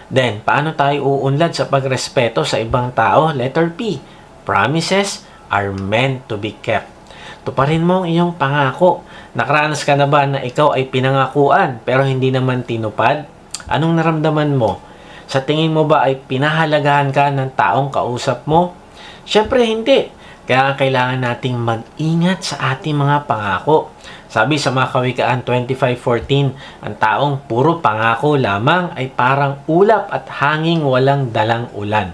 Then, paano tayo uunlad sa pagrespeto sa ibang tao? Letter P. Promises are meant to be kept. Tuparin mo ang iyong pangako. Nakaranas ka na ba na ikaw ay pinangakuan pero hindi naman tinupad? Anong naramdaman mo? Sa tingin mo ba ay pinahalagahan ka ng taong kausap mo? Siyempre hindi. Kaya kailangan nating mag-ingat sa ating mga pangako. Sabi sa mga Kawikaan 25:14, ang taong puro pangako lamang ay parang ulap at hanging walang dalang ulan.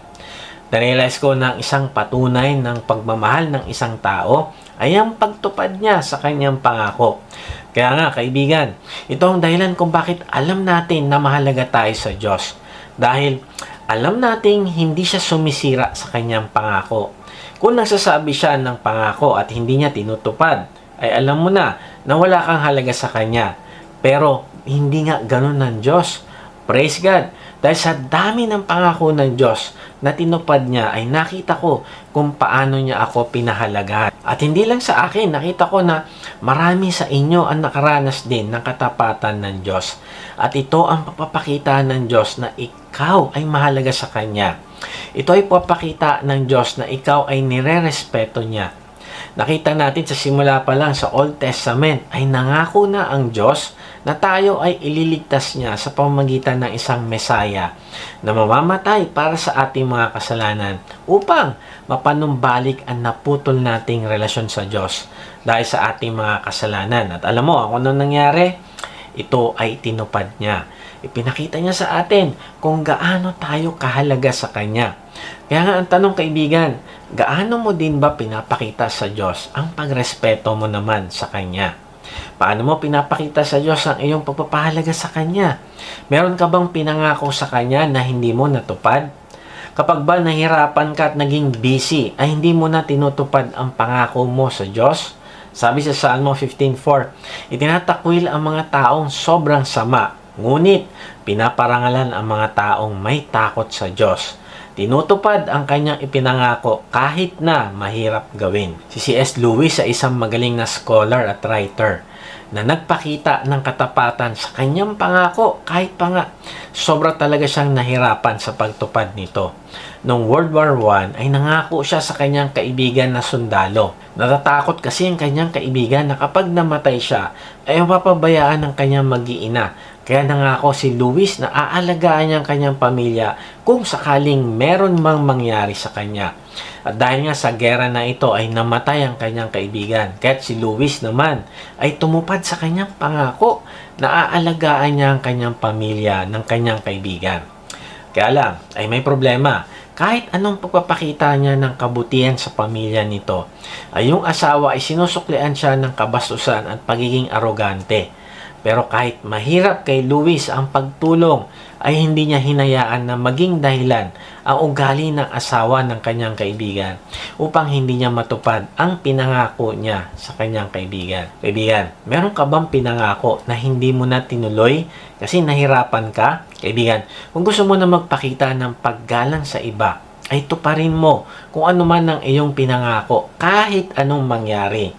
Narealize ko na ang isang patunay ng pagmamahal ng isang tao ay ang pagtupad niya sa kanyang pangako. Kaya nga kaibigan, ito ang dahilan kung bakit alam natin na mahalaga tayo sa Diyos. Dahil alam nating hindi siya sumisira sa kanyang pangako. Kung nagsasabi siya ng pangako at hindi niya tinutupad, ay alam mo na wala kang halaga sa kanya. Pero hindi nga ganun ng Diyos. Praise God! Dahil sa dami ng pangako ng Diyos na tinupad niya ay nakita ko kung paano niya ako pinahalagahan. At hindi lang sa akin, nakita ko na marami sa inyo ang nakaranas din ng katapatan ng Diyos. At ito ang papapakita ng Diyos na ikaw ay mahalaga sa Kanya. Ito ay papakita ng Diyos na ikaw ay nire-respeto niya. Nakita natin sa simula pa lang sa Old Testament ay nangako na ang Diyos na tayo ay ililigtas niya sa pamamagitan ng isang Mesaya na mamamatay para sa ating mga kasalanan upang mapanumbalik ang naputol nating relasyon sa Diyos dahil sa ating mga kasalanan. At alam mo, ano nangyari? Ito ay tinupad niya. Ipinakita niya sa atin kung gaano tayo kahalaga sa Kanya. Kaya nga ang tanong kaibigan, gaano mo din ba pinapakita sa Diyos ang pagrespeto mo naman sa Kanya? Paano mo pinapakita sa Diyos ang iyong pagpapahalaga sa Kanya? Meron ka bang pinangako sa Kanya na hindi mo natupad? Kapag ba nahirapan ka at naging busy, ay hindi mo na tinutupad ang pangako mo sa Diyos? Sabi sa Salmo 15:4, itinatakwil ang mga taong sobrang sama, ngunit pinaparangalan ang mga taong may takot sa Diyos. Tinutupad ang kanyang ipinangako kahit na mahirap gawin. Si C.S. Lewis ay isang magaling na scholar at writer na nagpakita ng katapatan sa kanyang pangako kahit pa nga sobra talaga siyang nahirapan sa pagtupad nito. Noong World War I ay nangako siya sa kanyang kaibigan na sundalo. Natatakot kasi ang kanyang kaibigan na kapag namatay siya ay mapapabayaan ng kanyang mag-iina. Kaya nangako si Lewis na aalagaan niya ang kanyang pamilya kung sakaling meron mang mangyari sa kanya. At dahil nga sa gera na ito ay namatay ang kanyang kaibigan. Kaya't si Lewis naman ay tumupad sa kanyang pangako na aalagaan niya ang kanyang pamilya ng kanyang kaibigan. Kaya lang ay may problema. Kahit anong pagpapakita niya ng kabutihan sa pamilya nito, ay yung asawa ay sinusuklian siya ng kabastusan at pagiging arogante. Pero kahit mahirap kay Lewis ang pagtulong, ay hindi niya hinayaan na maging dahilan ang ugali ng asawa ng kanyang kaibigan upang hindi niya matupad ang pinangako niya sa kanyang kaibigan. Kaibigan, meron ka bang pinangako na hindi mo na tinuloy kasi nahirapan ka? Kaibigan, kung gusto mo na magpakita ng paggalang sa iba, ay tuparin mo kung ano man ang iyong pinangako kahit anong mangyari.